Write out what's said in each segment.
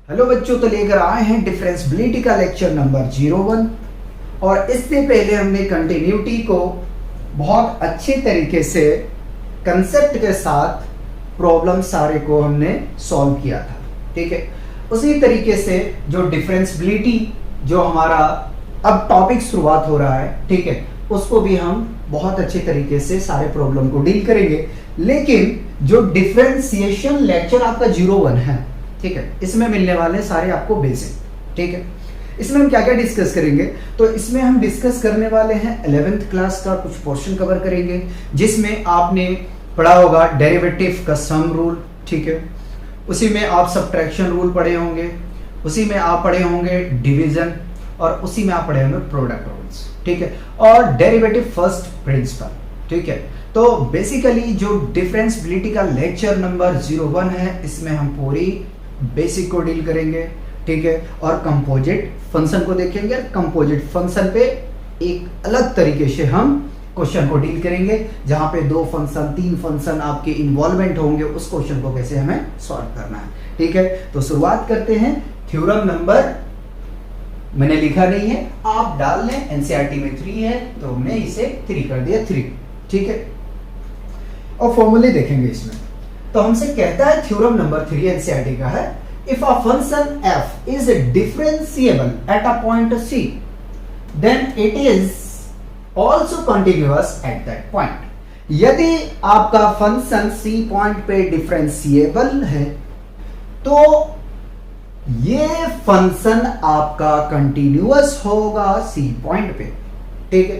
Hello बच्चों, तो लेकर आए हैं डिफरेंशियबिलिटी का लेक्चर नंबर 01। और इससे पहले हमने कंटिन्यूटी को बहुत अच्छे तरीके से कंसेप्ट के साथ प्रॉब्लम सारे को हमने सॉल्व किया था। ठीक है, उसी तरीके से जो डिफरेंशियबिलिटी जो हमारा अब टॉपिक शुरुआत हो रहा है, ठीक है, उसको भी हम बहुत अच्छे तरीके से सारे प्रॉब्लम को डील करेंगे। लेकिन जो डिफरेंशिएशन लेक्चर आपका 01 है, ठीक है, इसमें मिलने वाले सारे आपको बेसिक। ठीक है, इसमें हम क्या क्या डिस्कस करेंगे, तो इसमें हम डिस्कस करने वाले हैं 11th क्लास का कुछ पोर्शन कवर करेंगे, जिसमें आपने पढ़ा होगा डेरिवेटिव का सम रूल। ठीक है, उसी में आप सब्ट्रैक्शन रूल पढ़े होंगे, उसी में आप पढ़े होंगे डिवीजन, और उसी में आप पढ़े होंगे प्रोडक्ट रूल्स। ठीक है, और डेरिवेटिव फर्स्ट प्रिंसिपल। ठीक है, तो बेसिकली जो डिफरेंशियबिलिटी का लेक्चर नंबर 01 है, इसमें हम पूरी बेसिक को डील करेंगे। ठीक है, और कंपोजिट फंक्शन को देखेंगे। कंपोजिट फंक्शन पे एक अलग तरीके से हम क्वेश्चन को डील करेंगे, जहां पे 2 फंक्शन 3 फंक्शन आपके इन्वॉल्वमेंट होंगे, उस क्वेश्चन को कैसे हमें सॉल्व करना है। ठीक है, तो शुरुआत करते हैं। थ्योरम नंबर मैंने लिखा नहीं है, आप डाल लें, एनसीईआरटी में 3 है तो हमने इसे 3 कर दिया 3। ठीक है, और फॉर्मूले देखेंगे इसमें। तो हमसे कहता है थ्योरम नंबर 3 एनसीईआरटी का है, if a function f is differentiable at a point c then it is also continuous at that point. यदि आपका फंक्शन c पॉइंट पे डिफरेंशिएबल है तो ये फंक्शन आपका कंटीन्यूअस होगा c पॉइंट पे। ठीक है,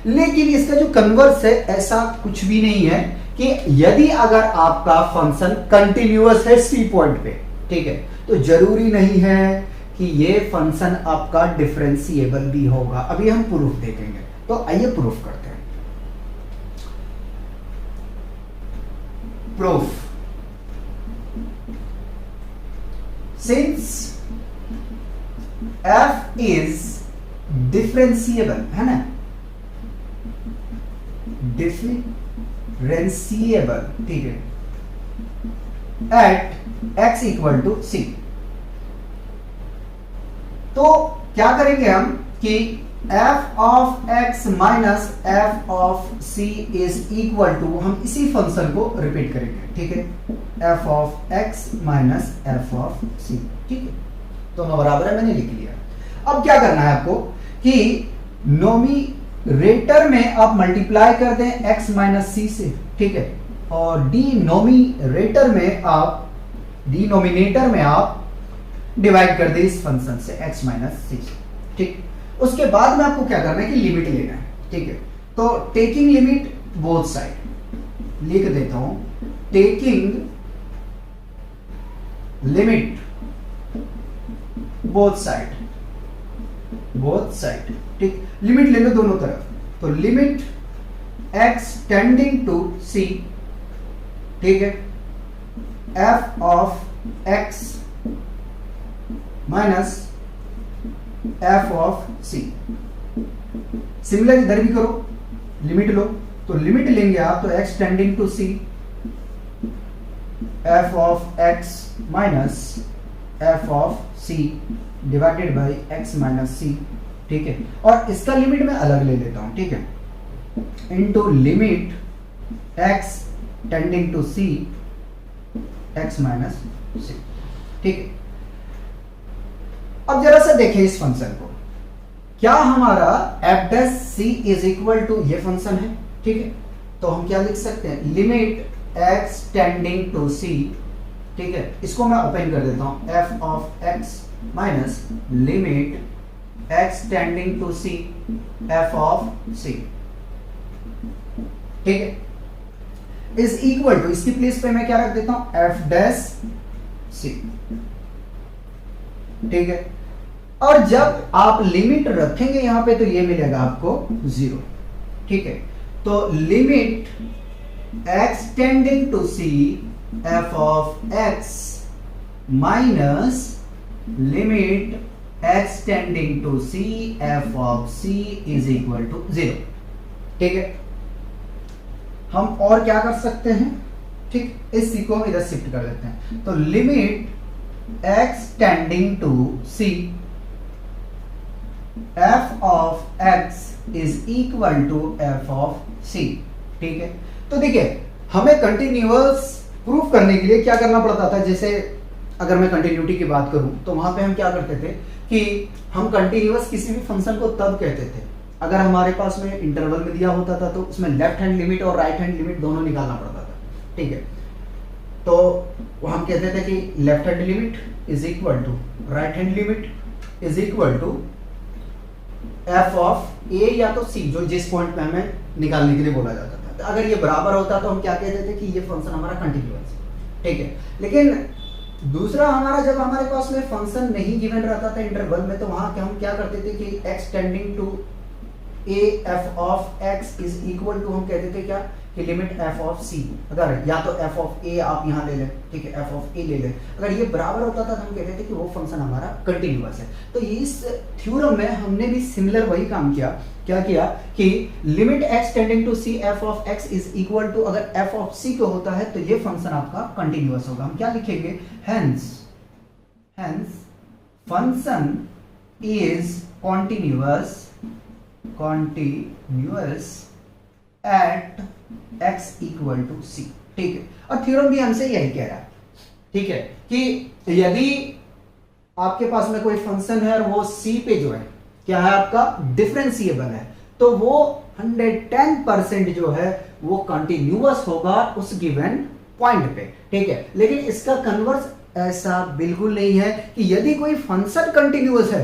लेकिन इसका जो कन्वर्स है, ऐसा कुछ भी नहीं है कि यदि अगर आपका फंक्शन कंटिन्यूअस है सी पॉइंट पे, ठीक है, तो जरूरी नहीं है कि ये फंक्शन आपका डिफरेंशिएबल भी होगा। अभी हम प्रूफ देखेंगे, तो आइए प्रूफ करते हैं। Proof, since f is differentiable, है ना, डिफरेंशिएबल, ठीक है, at x equal to c। तो क्या करेंगे हम कि f of x minus f of c is equal to, हम इसी फंक्शन को रिपीट करेंगे। ठीक है, f of x minus f of c। ठीक है, दोनों बराबर है, मैंने लिख लिया। अब क्या करना है आपको कि नोमिनेटर में आप मल्टीप्लाई कर दें x माइनस c से। ठीक है, और डिनोमिनेटर में आप डिवाइड कर दें इस फंक्शन से x माइनस c। ठीक, उसके बाद में आपको क्या करना है कि लिमिट लेना है। ठीक है, तो टेकिंग लिमिट बोथ साइड, लिख देता हूं, टेकिंग लिमिट बोथ साइड। ठीक, लिमिट ले लो दोनों तरफ। तो limit x tending to c, ठीक है, f of x minus f of c। Similar इधर भी करो, लिमिट लो, तो लिमिट लेंगे आप, तो x tending to c, f of x minus f of c divided by x minus c। ठीक है, और इसका लिमिट मैं अलग ले लेता हूं। ठीक है, into limit x tending to c, x minus c। ठीक है, अब जरा सा देखें इस फंक्शन को, क्या हमारा f dash c is equal to ये फंक्शन है। ठीक है, तो हम क्या लिख सकते हैं, limit x tending to c। ठीक है, इसको मैं ओपन कर देता हूं, f of x minus limit x tending to c, f of c। ठीक है, इज इक्वल टू, इसकी प्लेस पे मैं क्या रख देता हूं, f डैश c। ठीक है, और जब आप लिमिट रखेंगे यहां पे, तो ये मिलेगा आपको 0। ठीक है, तो limit x tending to c, f of x minus limit x tending to c, f of c is equal to 0। ठीक है, हम और क्या कर सकते हैं, ठीक, इस सी को हम इधर शिफ्ट कर देते हैं, तो limit x tending to c, f of x is equal to f of c। ठीक है, तो देखिए हमें कंटिन्यूअस प्रूफ करने के लिए क्या करना पड़ता था, जैसे अगर मैं कंटिन्यूटी की बात करूं तो वहां पे हम क्या करते थे कि हम कंटिन्यूअस किसी भी फंक्शन को तब कहते थे अगर हमारे पास में इंटरवल में दिया होता था तो उसमें लेफ्ट हैंड लिमिट और राइट हैंड लिमिट दोनों निकालना पड़ता था। ठीक है, तो हम कहते थे कि left hand limit is equal to right hand limit is equal to f of a या तो सी, जो जिस पॉइंट पे हमें निकालने के लिए बोला जाता था। तो अगर ये बराबर होता तो हम क्या कहते थे कि ये फंक्शन हमारा कंटिन्यूअस है। ठीक है, लेकिन दूसरा हमारा जब हमारे पास में फंक्शन नहीं गिवन रहता था इंटरवल में, तो वहां हम क्या करते थे कि x tending to a f of x is equal to हम कहते थे क्या कि लिमिट f ऑफ c, अगर या तो f ऑफ a आप यहां ले लें, ठीक है, f ऑफ a ले लें, अगर ये बराबर होता था तो हम कहते थे कि वो फंक्शन हमारा कंटिन्यूअस है। तो इस थ्योरम में हमने भी सिमिलर वही काम किया, क्या किया कि limit x tending to c f of x is equal to, अगर f ऑफ c को होता है तो ये फंक्शन आपका कंटिन्यूअस होगा। हम क्या लिखेंगे, hence function is continuous at x equal to c। ठीक है, और थ्योरम भी हमसे यही कह रहा है, ठीक है, कि यदि आपके पास में कोई फंक्शन है और वो c पे जो है क्या है आपका डिफरेंशिएबल है, तो वो 110% जो है वो कंटिन्यूअस होगा उस गिवन पॉइंट पे। ठीक है, लेकिन इसका कन्वर्स ऐसा बिल्कुल नहीं है कि यदि कोई फंक्शन कंटिन्यूअस है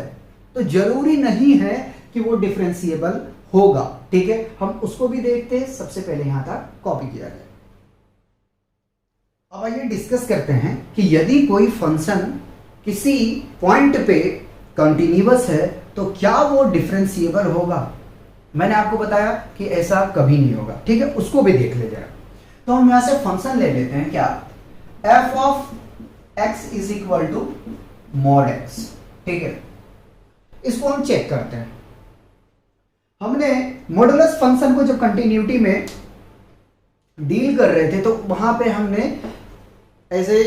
तो जरूरी नहीं है कि वो डिफरेंशिएबल होगा। ठीक है, हम उसको भी देखते हैं, सबसे पहले यहां तक कॉपी किया जाए। अब आइए डिस्कस करते हैं कि यदि कोई फंक्शन किसी पॉइंट पे कंटिन्यूअस है तो क्या वो डिफरेंशिएबल होगा। मैंने आपको बताया कि ऐसा कभी नहीं होगा। ठीक है, उसको भी देख ले जरा। तो हम यहां से फंक्शन ले लेते हैं, क्या, f of x is equal to mod x। ठीक है, इसको हम चेक करते हैं। हमने मॉडुलस फंक्शन को जब कंटिन्यूटी में डील कर रहे थे तो वहां पे हमने ऐसे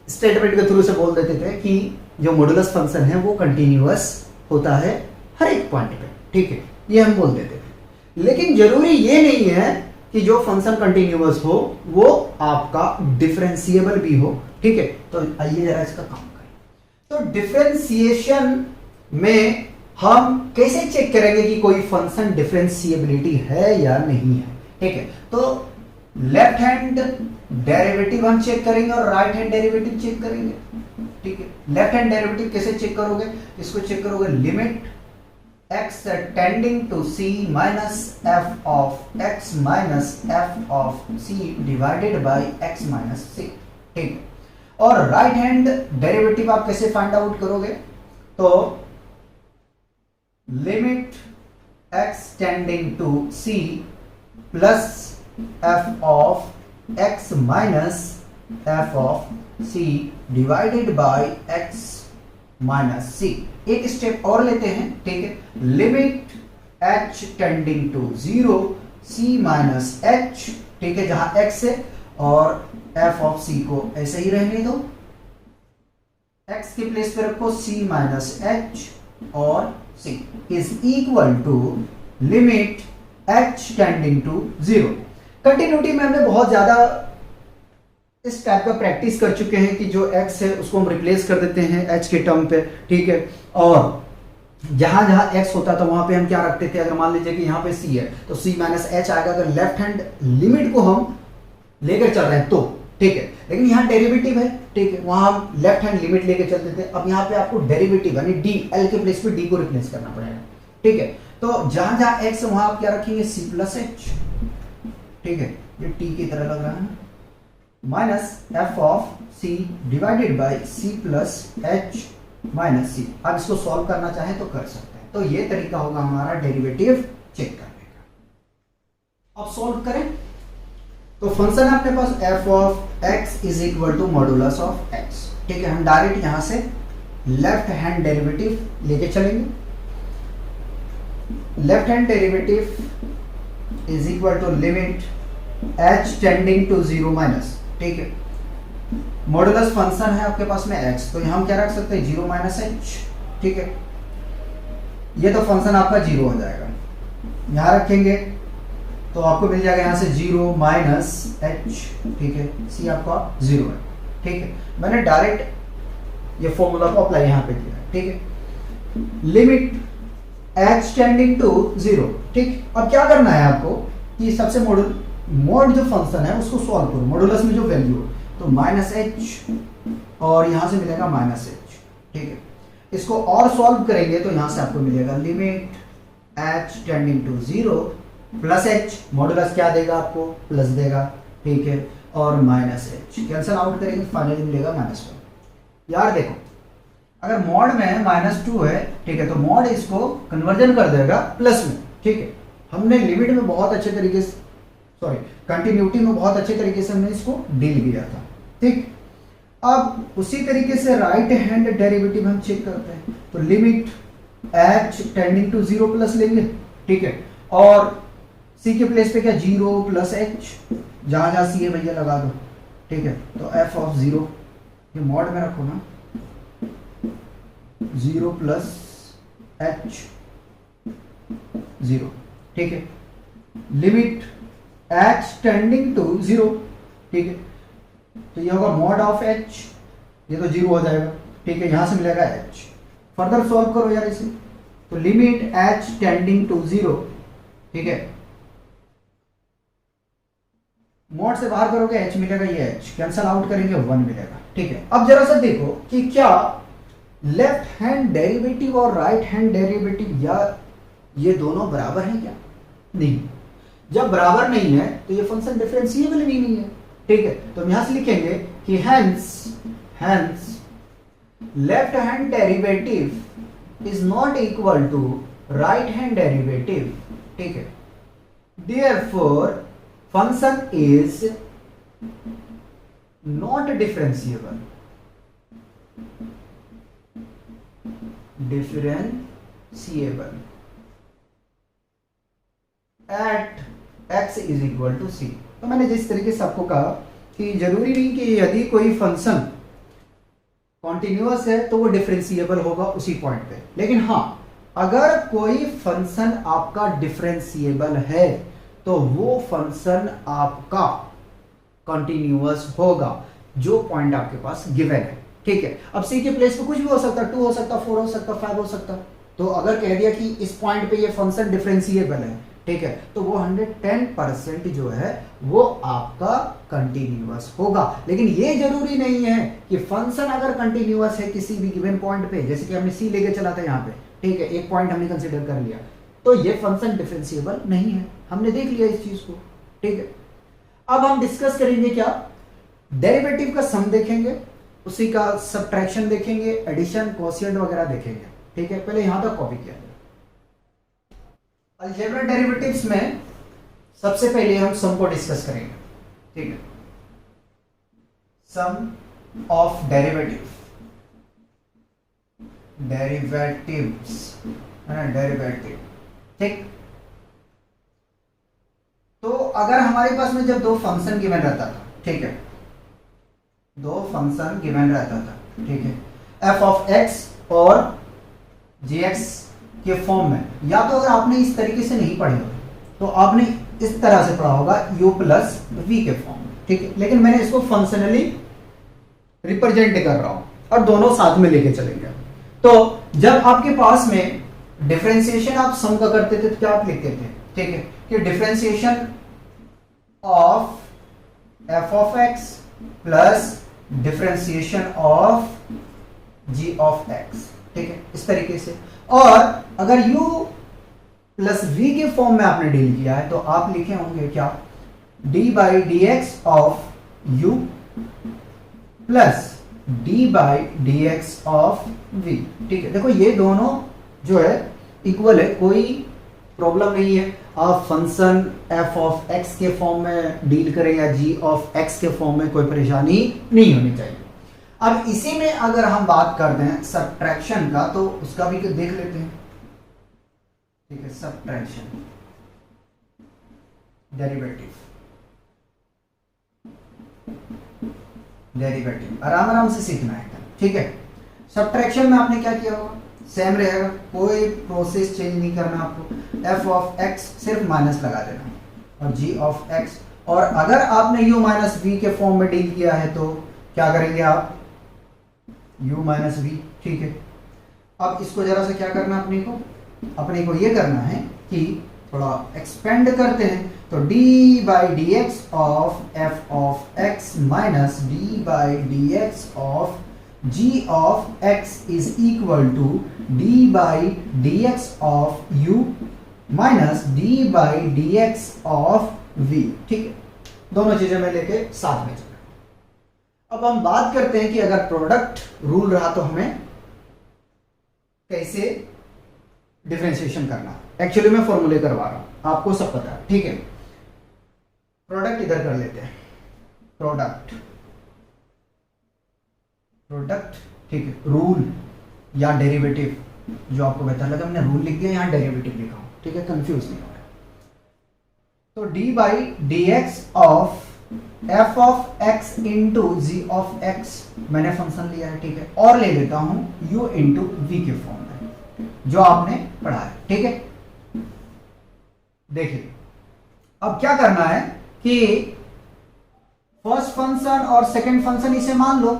स्टेटमेंट के थ्रू से बोल देते थे कि जो मॉडुलस फंक्शन है वो कंटिन्यूअस होता है हर एक पॉइंट पे। ठीक है, ये हम बोल देते थे, लेकिन जरूरी ये नहीं है कि जो फंक्शन कंटिन्यूअस हो वो आपका डिफरेंशिएबल भी हो। ठीक है, तो आइए जरा इसका काम करें। तो डिफरेंशिएशन में हम कैसे चेक करेंगे कि कोई फंक्शन डिफरेंशिएबिलिटी है या नहीं है। ठीक है, तो लेफ्ट हैंड डेरिवेटिव हम चेक करेंगे और राइट हैंड डेरिवेटिव चेक करेंगे। ठीक है, लेफ्ट हैंड डेरिवेटिव कैसे चेक करोगे, इसको चेक करोगे limit x tending to c minus f of x minus f of c divided by x minus c। ठीक है, और राइट हैंड डेरिवेटिव आप कैसे फाइंड आउट करोगे, तो limit x tending to c plus f of x minus f of c divided by x minus c। एक step और लेते हैं। ठीक है, limit h tending to 0 c minus h। ठीक है, जहां x है, और f ऑफ c को ऐसे ही रहने दो, x के प्लेस पे रखो c माइनस h और c is equal to limit h tending to 0। Continuity में हमने बहुत ज्यादा इस टाइप का प्रैक्टिस कर चुके हैं कि जो x है उसको हम रिप्लेस कर देते हैं h के टर्म पे। ठीक है, और जहां जहां x होता था वहां पे हम क्या रखते थे, अगर मान लीजिए कि यहाँ पे c है तो c माइनस h आएगा, अगर लेफ्ट हैंड लिमिट को हम लेकर चल रहे हैं तो। ठीक है, लेकिन यहाँ डेरिवेटिव है। ठीक है, वहां हम लेफ्ट हैंड लिमिट लेके चलते थे, अब यहाँ पे आपको डेरिवेटिव यानी डी, एल के प्लेस पे डी को रिप्लेस करना पड़ेगा। ठीक है, तो जहां जहां एक्स वहां आप क्या रखेंगे, सी प्लस एच। ठीक है, ये टी की तरह लग रहा है, minus f of c divided by c plus h minus c. आप इसको सॉल्व करना चाहें तो कर सकते हैं। तो ये तरीका होगा हमारा डेरिवेटिव चेक करने का। अब सॉल्व करें तो फंक्शन है अपने पास f of x is equal to modulus of x। ठीक है, हम डायरेक्ट यहां से लेफ्ट हैंड डेरिवेटिव लेके चलेंगे। Left hand derivative is equal to limit h tending to 0 minus. ठीक है, मॉडुलस फंक्शन है आपके पास में x, तो यहाँ हम क्या रख सकते हैं 0 माइनस एच, ठीक है। ये तो फंक्शन आपका 0 हो जाएगा, यहाँ रखेंगे तो आपको मिल जाएगा यहाँ से 0 माइनस एच, ठीक है। सी आपका 0 है, ठीक है। मैंने डायरेक्ट ये फॉर्मूला को अप्लाई यहाँ पे किया, ठीक है। लिमिट h टेंडिंग टू 0, ठीक। अब क्या करना है आपको कि सबसे मोड जो फंक्शन है उसको सॉल्व करो, मॉडुलस में जो वैल्यू है, तो माइनस एच और यहां से मिलेगा माइनस एच, ठीक है। इसको और सॉल्व करेंगे तो यहां से आपको मिलेगा limit h tending to 0 plus h, modulus क्या देगा आपको प्लस देगा, ठीक है, और माइनस एच कैंसिल आउट करेंगे, फाइनली मिलेगा -1। यार देखो अगर मॉड में -2 है, ठीक है, तो मॉड इसको कन्वर्जन कर देगा प्लस में, ठीक है। हमने लिमिट में बहुत अच्छे तरीके से, सॉरी कंटिन्यूटी में बहुत अच्छे तरीके से हमने इसको डील किया था, ठीक। अब उसी तरीके से राइट हैंड डेरिवेटिव हम चेक करते हैं, तो limit h tending to 0 plus लेंगे, ठीक है, और c के प्लेस पे क्या 0 प्लस h, जहां जहां c है भैया लगा दो, ठीक है। तो f ऑफ 0 ये मॉड में रखो ना, 0 प्लस h 0, ठीक है। लिमिट h टेंडिंग टू 0, ठीक है, तो ये होगा मॉड ऑफ h, ये तो 0 हो जाएगा, ठीक है, यहां से मिलेगा h। फर्दर सॉल्व करो यार इसे, तो लिमिट h टेंडिंग टू 0, ठीक है, मॉड से बाहर करोगे h मिलेगा, ये h कैंसल आउट करेंगे 1 मिलेगा, ठीक है। अब जरा सा देखो कि क्या लेफ्ट हैंड डेरिवेटिव और राइट हैंड डेरिवेटिव या ये दोनों बराबर हैं क्या? नहीं। जब बराबर नहीं है तो ये फंक्शन डिफरेंशिएबल भी नहीं है, ठीक है। तो हम यहां से लिखेंगे कि hence left hand derivative is not equal to right hand derivative, ठीक है। Therefore function is not differentiable, at x is equal to c। तो मैंने जिस तरीके से आपको कहा कि जरूरी नहीं कि यदि कोई फंक्शन कॉन्टिन्यूअस है तो वो डिफरेंशिएबल होगा उसी पॉइंट पे, लेकिन हाँ अगर कोई फंक्शन आपका डिफरेंशिएबल है तो वो फंक्शन आपका कॉन्टिन्यूअस होगा जो पॉइंट आपके पास गिवन है, ठीक है। अब c के प्लेस पे कुछ भी हो सकता है, 2 हो सकता, 4 हो सकता, 5 हो सकता। तो अगर कह दिया कि इस पॉइंट पे ये फंक्शन डिफरेंशिएबल है, ठीक है, तो वो 110% जो है वो आपका कंटिन्यूअस होगा। लेकिन ये जरूरी नहीं है कि फंक्शन अगर कंटिन्यूअस है किसी भी गिवन पॉइंट पे, जैसे कि हमने c लेके चला था यहाँ पे, ठीक है, एक पॉइंट हमने कंसीडर कर लिया, तो ये फंक्शन डिफरेंशिएबल नहीं है, हमने देख लिया इस चीज को, ठीक है। अब हम डिस्कस करेंगे क्या, डेरिवेटिव का सम देखेंगे, उसी का सब्ट्रैक्शन देखेंगे, एडिशन, कोशिएंट वगैरह देखेंगे, ठीक है। पहले यहां तक कॉपी किया जाए। अलजेब्रा डेरिवेटिव्स में सबसे पहले हम सम को डिस्कस करेंगे, ठीक है। सम ऑफ डेरिवेटिव्स है ना, डेरिवेटिव, ठीक। तो अगर हमारे पास में जब दो फंक्शन गिवन रहता था, ठीक है, दो फंक्शन गिवन रहता था, ठीक है, f ऑफ x और gx के फॉर्म में, या तो अगर आपने इस तरीके से नहीं पढ़े हो तो आपने इस तरह से पढ़ा होगा u प्लस v के फॉर्म में, ठीक है। लेकिन मैंने इसको फंक्शनली रिप्रेजेंट कर रहा हूं और दोनों साथ में लेके चलेंगे। तो जब आपके पास में डिफरेंशिएशन आप सम का करते थे तो क्या आप लिखते थे, ठीक है, कि differentiation of f of x plus differentiation of g of x, ठीक है, इस तरीके से। और अगर u प्लस v के फॉर्म में आपने डील किया है तो आप लिखे होंगे क्या, d by d x of u plus d by d x of v, ठीक है। देखो ये दोनों जो है इक्वल है, कोई प्रॉब्लम नहीं है। आप फंक्शन f ऑफ x के फॉर्म में डील करें या g ऑफ x के फॉर्म में, कोई परेशानी नहीं होनी चाहिए। अब इसी में अगर हम बात कर दें सब्ट्रैक्शन का तो उसका भी देख लेते हैं, ठीक है। सब्ट्रैक्शन डेरिवेटिव आराम आराम से सीखना है, ठीक है। सब्ट्रैक्शन में आपने क्या किया होगा, सेम रहेगा, कोई प्रोसेस चेंज नहीं करना आपको। एफ ऑफ एक्स सिर्फ माइनस लगा देना और जी ऑफ एक्स, और अगर आपने यू माइनस वी के फॉर्म में डील किया है तो क्या करेंगे आप, u माइनस वी, ठीक है। अब इसको जरा सा क्या करना अपने को ये करना है कि थोड़ा एक्सपेंड करते हैं, तो d by d x of f of x minus d by d x of g of x is equal to d by d x of u minus d by d x of v, ठीक है। दोनों चीजें मैं लेके साथ में चल। अब हम बात करते हैं कि अगर प्रोडक्ट रूल रहा तो हमें कैसे डिफरेंशिएशन करना। एक्चुअली मैं फॉर्मूले करवा रहा हूं, आपको सब पता है, ठीक है। प्रोडक्ट इधर कर लेते हैं, प्रोडक्ट, ठीक है। रूल या डेरिवेटिव, जो आपको बेहतर लगा, मैंने रूल लिख दिया, यहां डेरिवेटिव लिखा हूं, ठीक है, कंफ्यूज नहीं हो रहा। तो d by d x of f of x into g of x मैंने फंक्शन लिया है, ठीक है, और ले लेता हूं u इंटू वी के फॉर्म में, जो आपने पढ़ा है, ठीक है। देखिए अब क्या करना है कि फर्स्ट फंक्शन और सेकंड फंक्शन इसे मान लो,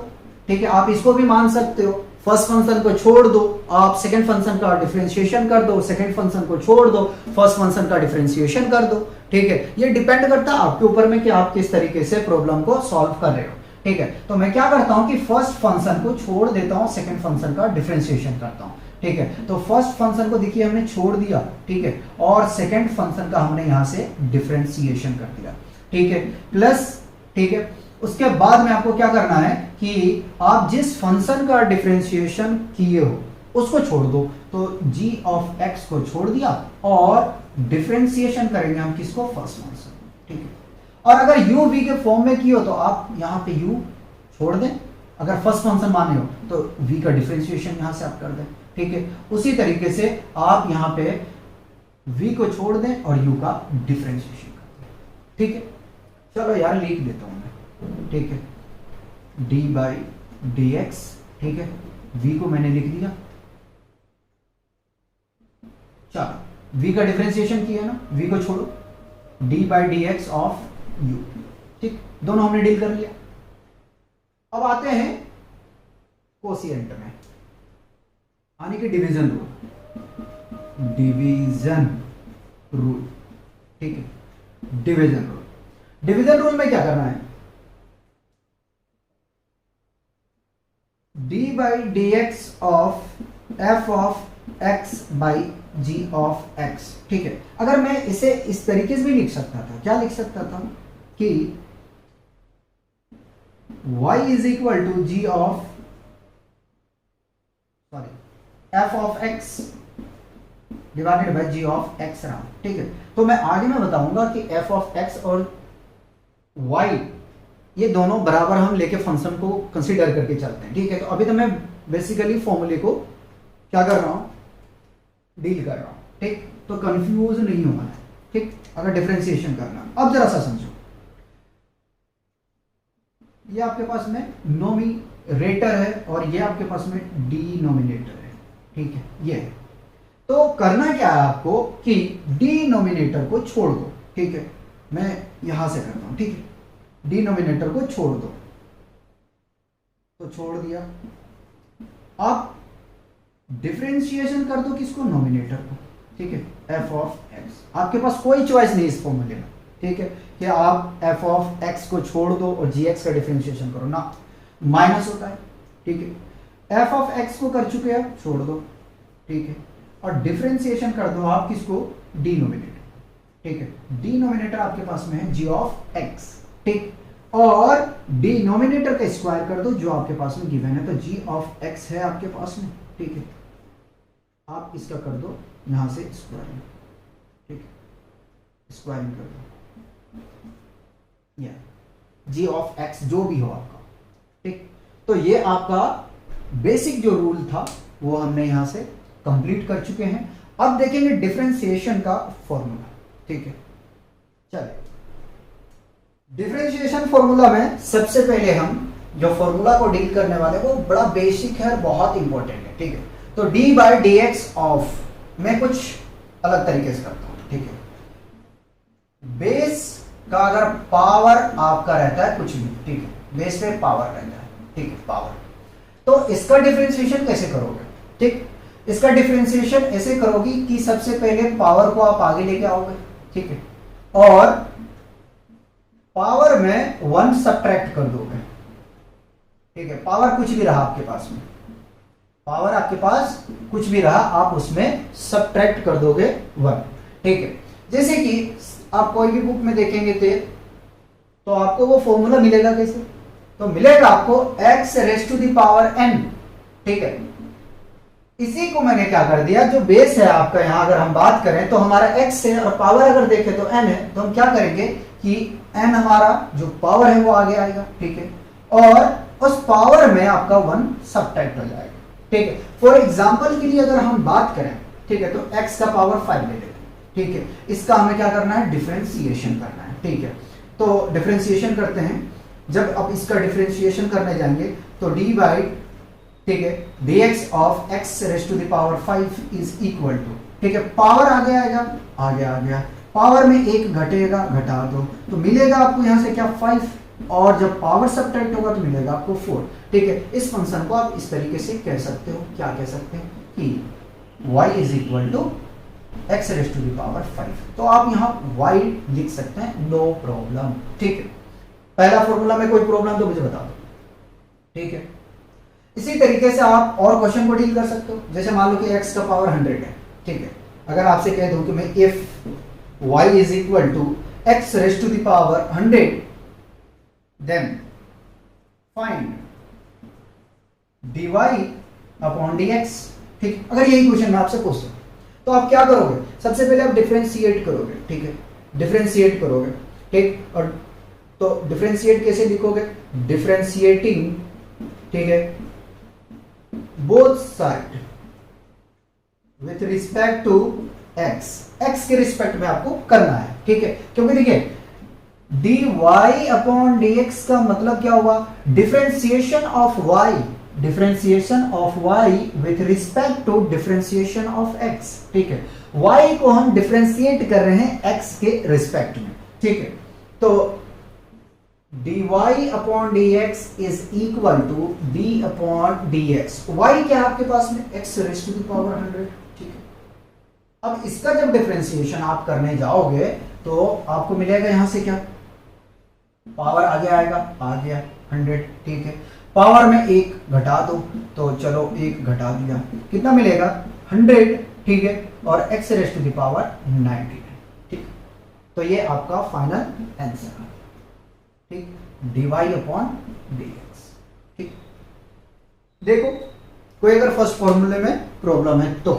ठीक है। आप इसको भी मान सकते हो, फर्स्ट फंक्शन को छोड़ दो, आप सेकंड फंक्शन का डिफरेंशिएशन कर दो, सेकंड फंक्शन को छोड़ दो, फर्स्ट फंक्शन का डिफरेंशिएशन कर दो, ठीक है। ये डिपेंड करता है आपके ऊपर में कि आप किस तरीके से प्रॉब्लम को सॉल्व कर रहे हो, ठीक है। तो मैं क्या करता हूं कि फर्स्ट फंक्शन को छोड़ देता हूं, सेकंड फंक्शन का डिफरेंशिएशन करता हूं, ठीक है। तो फर्स्ट फंक्शन को देखिए हमने छोड़ दिया, ठीक है, और सेकंड फंक्शन का हमने यहां से डिफरेंशिएशन कर दिया, ठीक है, प्लस, ठीक है। उसके बाद में आपको क्या करना है कि आप जिस फंक्शन का डिफरेंशिएशन किए हो उसको छोड़ दो, तो g ऑफ x को छोड़ दिया और डिफरेंशिएशन करेंगे हम किसको, फर्स्ट फंक्शन, ठीक है। और अगर u v के फॉर्म में किए हो तो आप यहां पे u छोड़ दें, अगर फर्स्ट फंक्शन माने हो तो v का डिफरेंशिएशन यहां से आप कर दें, ठीक है। उसी तरीके से आप यहां पे v को छोड़ दें और u का डिफरेंशिएशन कर दें, ठीक है। चलो यार लिख देता हूं मैं, ठीक है, d बाई डी एक्स, ठीक है, v को मैंने लिख दिया। चलो v का डिफरेंशिएशन किया ना, v को छोड़ो, d by d x of u, ठीक, दोनों हमने डील कर लिया। अब आते हैं कोशिएंट में, यानी कि डिवीजन रूल, ठीक है। डिवीजन रूल में क्या करना है, d by d x of f of x by g of x, ठीक है। अगर मैं इसे इस तरीके से भी लिख सकता था, क्या लिख सकता था कि y is equal to g of, sorry, f of x divided by g of x रहा, ठीक है। तो मैं आगे में बताऊंगा कि एफ ऑफ एक्स और y ये दोनों बराबर हम लेके फंक्शन को कंसीडर करके चलते हैं, ठीक है। तो अभी तो मैं बेसिकली फॉर्मूले को क्या कर रहा हूं, डील कर रहा हूं, ठीक। तो कंफ्यूज नहीं होना है, ठीक, अगर डिफरेंशिएशन करना। अब जरा सा समझो, ये आपके पास में नोमिनेटर है और ये आपके पास में डिनोमिनेटर है, ठीक है, ये है। तो करना क्या है आपको कि डिनोमिनेटर को छोड़ दो, ठीक है। मैं यहां से करता हूं, ठीक है, डिनोमिनेटर को छोड़ दो, तो छोड़ दिया। आप डिफरेंशिएशन कर दो किसको, नोमिनेटर को, ठीक है, एफ ऑफ एक्स। आपके पास कोई चॉइस नहीं इस फॉर्मूले में, ठीक है, कि आप एफ ऑफ एक्स को छोड़ दो और जी एक्स का डिफरेंशिएशन करो ना, माइनस होता है, ठीक है। एफ ऑफ एक्स को कर चुके हैं, छोड़ दो, ठीक है, और डिफरेंशिएशन कर दो आप किसको, डिनोमिनेटर, ठीक है। डिनोमिनेटर आपके पास में है जी ऑफ एक्स, ठीक, और डिनोमिनेटर का स्क्वायर कर दो जो आपके पास में गिवन है, तो जी ऑफ एक्स है आपके पास में, ठीक है। आप इसका कर दो यहां से स्क्वायरिंग, ठीक है, स्क्वायरिंग कर दो, या जी ऑफ एक्स जो भी हो आपका, ठीक। तो ये आपका बेसिक जो रूल था वो हमने यहां से कंप्लीट कर चुके हैं। अब देखेंगे डिफरेंशिएशन का फॉर्मूला, ठीक है। चलिए डिफरेंशिएशन फॉर्मूला में सबसे पहले हम जो फॉर्मूला को डील करने वाले वो बड़ा बेसिक है और बहुत इंपॉर्टेंट है, ठीक है। तो D by d x of, मैं कुछ अलग तरीके से करता हूं, ठीक है। बेस का अगर पावर आपका रहता है कुछ भी, ठीक है, बेस में पावर रहता है, ठीक है, पावर, तो इसका डिफरेंशिएशन कैसे करोगे, ठीक। इसका डिफरेंशिएशन ऐसे करोगी कि सबसे पहले पावर को आप आगे लेके आओगे, ठीक है, और पावर में 1 सब्ट्रैक्ट कर दोगे, ठीक है। पावर कुछ भी रहा आपके पास में, पावर आपके पास कुछ भी रहा, आप उसमें सब्ट्रैक्ट कर दोगे 1, ठीक है। जैसे कि आप कोई भी बुक में देखेंगे तो आपको वो फॉर्मूला मिलेगा कैसे, तो मिलेगा आपको x raise to the power n, ठीक है। इसी को मैंने क्या कर दिया, जो बेस है आपका, यहां अगर हम बात करें तो हमारा x है और पावर अगर देखें तो n है, तो हम क्या करेंगे कि n हमारा जो पावर है वो आगे आएगा, ठीक है, और उस पावर में आपका 1 सब्ट्रैक्ट हो जाएगा, ठीक है। फॉर एग्जांपल के लिए अगर हम बात करें, ठीक है, तो x का पावर 5 ले लेते हैं, ठीक है। इसका हमें क्या करना है, डिफरेंशिएशन करना है, ठीक है। तो डिफरेंशिएशन करते हैं, जब आप इसका डिफरेंशिएशन करने जाएंगे तो डी बाई, ठीक है, d x of x raise to the power 5 is equal to, ठीक है, पावर आगे आएगा, आगे आ गया, पावर में 1 घटेगा, घटा दो, तो मिलेगा आपको यहां से क्या 5, और जब पावर सब्ट्रैक्ट होगा तो मिलेगा आपको 4, ठीक है। इस फंक्शन को आप इस तरीके से कह सकते हो, क्या कह सकते हैं कि y is equal to x raise to the power 5, तो आप यहां y लिख सकते हैं, नो प्रॉब्लम, ठीक है। पहला फॉर्मूला में कोई प्रॉब्लम तो मुझे बता दो, ठीक है। इसी तरीके से आप और क्वेश्चन को डील कर सकते हो, जैसे मान लो कि x का पावर 100 है, ठीक है। अगर आपसे कह दूं कि मैं if y is equal to x raise to the power 100 then find dy upon dx, ठीक। अगर यही क्वेश्चन मैं आपसे पूछता हूं तो आप क्या करोगे, सबसे पहले आप डिफरेंशिएट करोगे, ठीक है, डिफरेंशिएट करोगे, ठीक। और तो डिफरेंशिएट कैसे लिखोगे, डिफरेंशिएटिंग, ठीक है, both side with respect to x, x के रिस्पेक्ट में आपको करना है, ठीक है। क्योंकि देखिए dy अपॉन dx का मतलब क्या हुआ, differentiation of y, differentiation of y with respect to differentiation of x, ठीक है। y को हम डिफरेंशिएट कर रहे हैं x के रिस्पेक्ट में, ठीक है। तो dy upon dx is equal to d upon dx, y क्या है आपके पास में, x raise to the power 100, ठीक है। अब इसका जब डिफरेंशिएशन आप करने जाओगे तो आपको मिलेगा यहां से क्या, पावर आगे आएगा, आ गया 100, ठीक है। पावर में 1 घटा दो, तो चलो 1 घटा दिया, कितना मिलेगा 100, ठीक है, और x raise to the power 90, ठीक। तो ये आपका फाइनल आंसर है, ठीक, dy अपॉन dx, ठीक। देखो कोई अगर फर्स्ट फॉर्मूले में प्रॉब्लम है तो,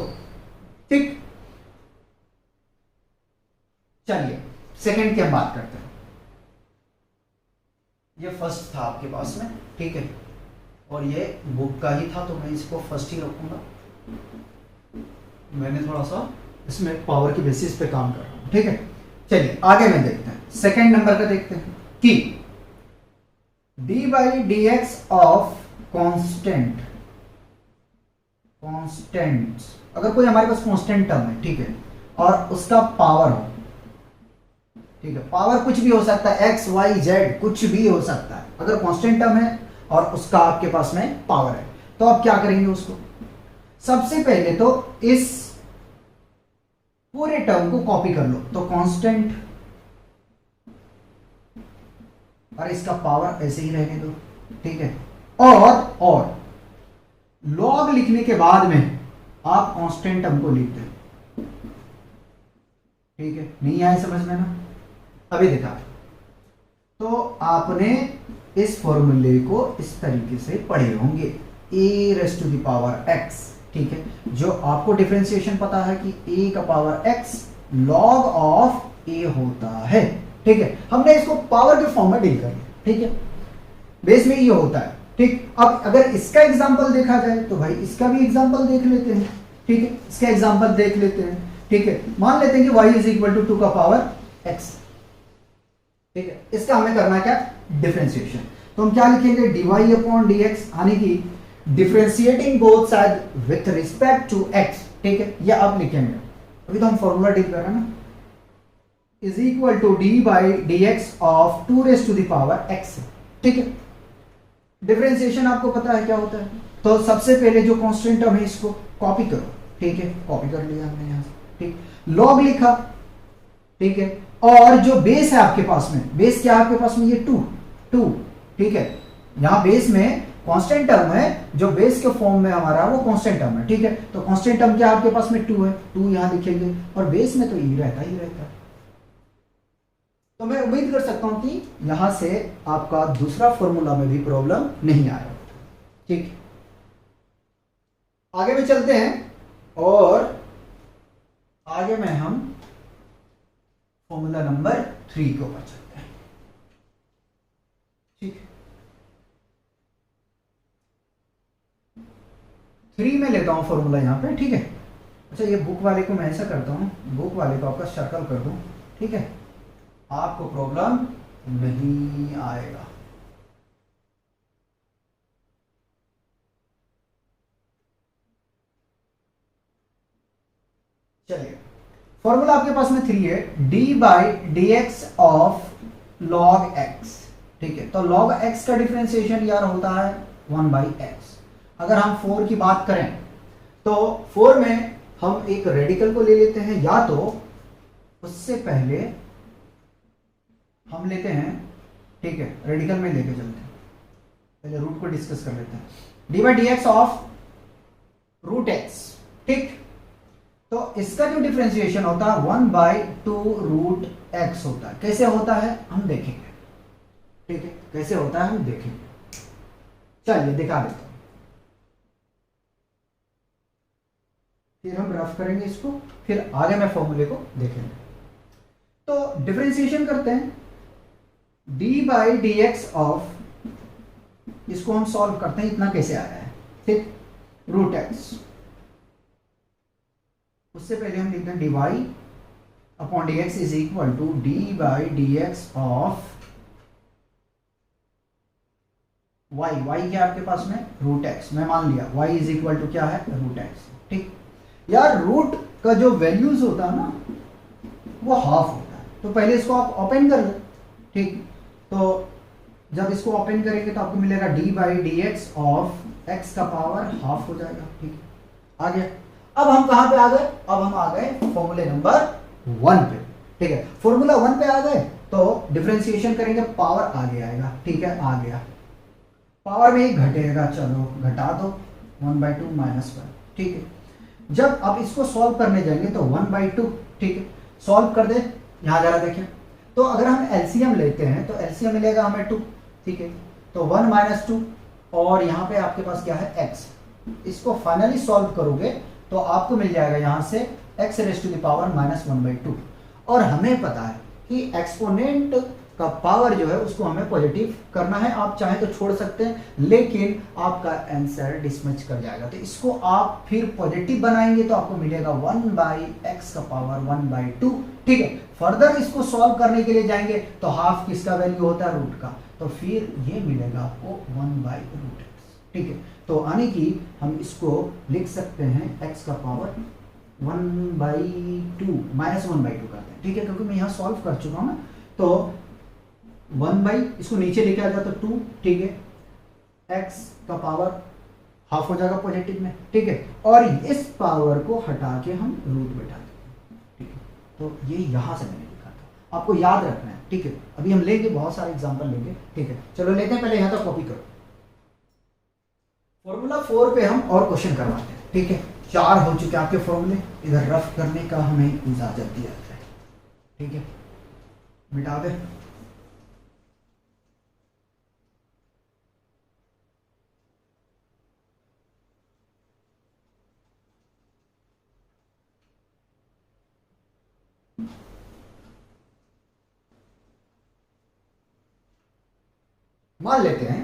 ठीक। चलिए सेकंड की हम बात करते हैं। ये फर्स्ट था आपके पास में, ठीक है, और ये बुक का ही था तो मैं इसको फर्स्ट ही रखूंगा, मैंने थोड़ा सा इसमें पावर की बेसिस पे काम कर रहा हूं, ठीक है। चलिए आगे में देखते हैं, सेकंड नंबर का देखते हैं कि D by d x of constant, constant, अगर कोई हमारे पास कांस्टेंट टर्म है, ठीक है, और उसका पावर हो, ठीक है, पावर कुछ भी हो सकता है, एक्स वाई जेड कुछ भी हो सकता है, अगर कांस्टेंट टर्म है और उसका आपके पास में पावर है, तो आप क्या करेंगे उसको, सबसे पहले तो इस पूरे टर्म को कॉपी कर लो, तो कांस्टेंट और इसका पावर ऐसे ही रहने दो, ठीक है। और लॉग लिखने के बाद में आप कांस्टेंट टर्म को लिख दो, ठीक है। नहीं आए समझ में ना, अभी देखा तो आपने इस फॉर्मूले को इस तरीके से पढ़े होंगे, a raise to the power x, ठीक है, जो आपको डिफरेंशिएशन पता है कि a का power x log of a होता है, ठीक है। हमने इसको पावर के फॉर्म में डील कर लिया, ठीक है, बेस में ये होता है, ठीक। अब अगर इसका एग्जांपल देखा जाए तो भाई इसका भी एग्जांपल देख लेते हैं, ठीक है, इसका एग्जांपल देख लेते हैं, ठीक है। मान लेते हैं कि y इज इक्वल टू 2 का पावर x, ठीक है। इसका हमें करना क्या, डिफरेंशिएशन। तो हम क्या लिखेंगे, dy अपॉन dx, यानी कि differentiating both side with respect to x, ठीक है, ये अब लिखेंगे, अभी तो हम फॉर्मूला डील कर रहे हैं ना, is equal to d by d x of 2 raise to the power x, ठीक है। डिफरेंशिएशन आपको पता है क्या होता है, तो सबसे पहले जो कांस्टेंट टर्म है इसको कॉपी करो, ठीक है, कॉपी कर लिया हमने यहां से, ठीक, लॉग लिखा, ठीक है, और जो बेस है आपके पास में, बेस क्या है आपके पास में, ये 2, ठीक है, यहां बेस में कांस्टेंट टर्म है, जो बेस के फॉर्म में हमारा वो कांस्टेंट टर्म है, ठीक है, तो कांस्टेंट टर्म क्या आपके पास में 2 है, 2 यहां लिखेंगे, और बेस में तो ई रहता ही रहता है। तो मैं उम्मीद कर सकता हूं कि यहां से आपका दूसरा फॉर्मूला में भी प्रॉब्लम नहीं आएगा, ठीक। आगे में चलते हैं, और आगे में हम फॉर्मूला नंबर 3 के ऊपर चलते हैं, ठीक। 3 में लेता हूं फॉर्मूला यहां पे, ठीक है। अच्छा, ये बुक वाले को मैं ऐसा करता हूं, बुक वाले को आपका सर्कल कर दूं, ठीक है, आपको प्रॉब्लम नहीं आएगा। चलिए, फॉर्मूला आपके पास में 3 है, d by d x of log x, ठीक है, तो लॉग x का डिफरेंशिएशन यार होता है 1 बाई एक्स। अगर हम 4 की बात करें तो 4 में हम एक रेडिकल को ले लेते हैं, या तो उससे पहले हम लेते हैं, ठीक है, रेडिकल में लेके चलते हैं, पहले रूट को डिस्कस कर लेते हैं, d by d x of root x, ठीक। तो इसका जो डिफरेंशिएशन होता है 1 बाई 2 रूट एक्स होता है। कैसे होता है हम देखेंगे, ठीक है, कैसे होता है हम देखेंगे। चलिए दिखा देता हूं, फिर हम रफ करेंगे इसको, फिर आगे मैं फॉर्मूले को देखेंगे। तो डिफरेंशिएशन करते हैं, d by d x of, इसको हम सॉल्व करते हैं, इतना कैसे आया है, ठीक, रूट एक्स। उससे पहले हम लिखते हैं d y upon d x is equal to d by d x of y, y क्या आपके पास में, रूट एक्स, मैं मान लिया y इज इक्वल टू क्या है, रूट एक्स, ठीक। यार रूट का जो वैल्यूज होता है ना वो हाफ होता है, तो पहले इसको आप ओपन कर लो, ठीक। तो जब इसको ओपन करेंगे तो आपको मिलेगा d by d x of x का पावर हाफ हो जाएगा, ठीक। आ गया। अब हम कहां पे आ गए, अब हम आ गए फॉर्मूले नंबर 1 पे, ठीक है। फॉर्मूला 1 पे आ गए तो डिफरेंशिएशन करेंगे, पावर आगे आएगा, ठीक है, आ गया, पावर में ही घटेगा, चलो घटा दो, 1/2 माइनस 1, ठीक है। जब आप इसको सॉल्व करने जाएंगे तो 1/2, ठीक है, सॉल्व कर दे, यहां जरा देखें, तो अगर हम एलसीएम लेते हैं तो एलसीएम मिलेगा हमें 2, ठीक है, तो 1 माइनस 2, और यहां पे आपके पास क्या है x, इसको फाइनली सॉल्व करोगे तो आपको मिल जाएगा यहां से x raise to the power -1/2, और हमें पता है कि एक्सपोनेंट का पावर जो है उसको हमें पॉजिटिव करना है, आप चाहे तो छोड़ सकते हैं, लेकिन आपका आंसर डिसमैच कर जाएगा, तो इसको आप फिर पॉजिटिव बनाएंगे तो आपको मिलेगा 1/x का पावर 1/2, ठीक है। फर्दर इसको सॉल्व करने के लिए जाएंगे तो हाफ किसका वैल्यू होता है, रूट का, तो फिर ये मिलेगा आपको 1/√x, ठीक है। तो यानी कि हम इसको लिख सकते हैं x का पावर 1/2 -1/2 करते हैं, ठीक है, क्योंकि मैं यहाँ सॉल्व कर चुका हूँ ना, तो 1 इसको नीचे लेके आ जाता 2, ठीक है, x का पावर हाफ हो जाएगा पॉजिटिव में, ठीक है, और इस पावर को हटा के हम रूट बैठा देंगे, ठीक है। तो ये यहां से मैंने लिखा था, आपको याद रखना है, ठीक है। अभी हम लेंगे, बहुत सारे एग्जांपल लेंगे, ठीक है। चलो लेते हैं, पहले यहां तक कॉपी करो। फॉर्मूला 4 पे हम और क्वेश्चन करवाते हैं, ठीक है। 4 हो चुके आपके फॉर्मूले, इधर रफ करने का हमें इजाजत दिया जाए, ठीक है, मिटा दे। मान लेते हैं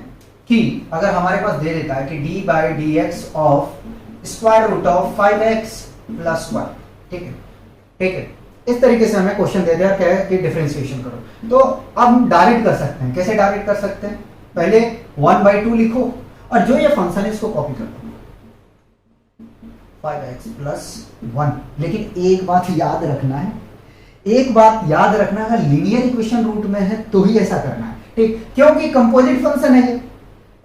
कि अगर हमारे पास दे देता है कि d by d x of square root of 5x plus 1, ठीक है, ठीक है, इस तरीके से हमें क्वेश्चन दे दिया क्या है कि डिफरेंशिएशन करो, तो अब हम डायरेक्ट कर सकते हैं। कैसे डायरेक्ट कर सकते हैं, पहले 1/2 लिखो और जो ये फंक्शन है इसको कॉपी कर दो 5x प्लस 1। लेकिन एक बात याद रखना है, एक बात याद रखना, अगर लीनियर इक्वेशन रूट में है तो ही ऐसा करना है, ठीक, क्योंकि कंपोजिट फंक्शन है ये।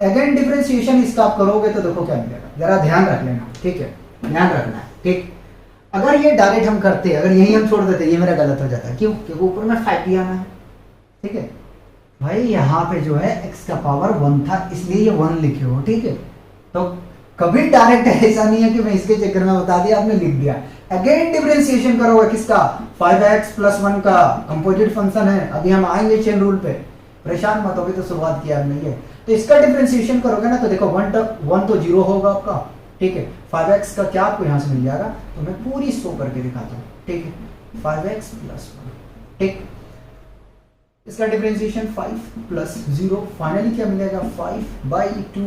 अगेन डिफरेंशिएशन इसका आप करोगे तो देखो क्या मिलेगा, जरा ध्यान रख लेना, ठीक है, ध्यान रखना है, ठीक। अगर ये डायरेक्ट हम करते, अगर यही हम छोड़ देते, ये मेरा गलत हो जाता है, क्यों? क्योंकि ऊपर में 5 भी आना है, ठीक है भाई। यहाँ पे जो है x का पावर 1 था इसलिए ये 1 लिखे हो, ठीक है। तो कभी डायरेक्ट ऐसा नहीं है कि मैं इसके चक्कर में बता दिया आपने लिख दिया। अगेन डिफरेंशिएशन करोगे किसका? 5x प्लस 1 का, कंपोजिट फंक्शन है। अभी हम आएंगे चेन रूल पे, परेशान मत होगे, तो शुरुआत किया हमने ये। तो इसका डिफरेंशिएशन करोगे ना तो देखो 1 तो 0 होगा आपका, ठीक है। 5x का क्या आपको यहाँ से मिल जाएगा, तो मैं पूरी शो करके दिखाता हूँ, ठीक है। 5x प्लस 1, ठीक। इसका डिफरेंशिएशन 5 प्लस 0, फाइनली क्या मिलेगा 5/2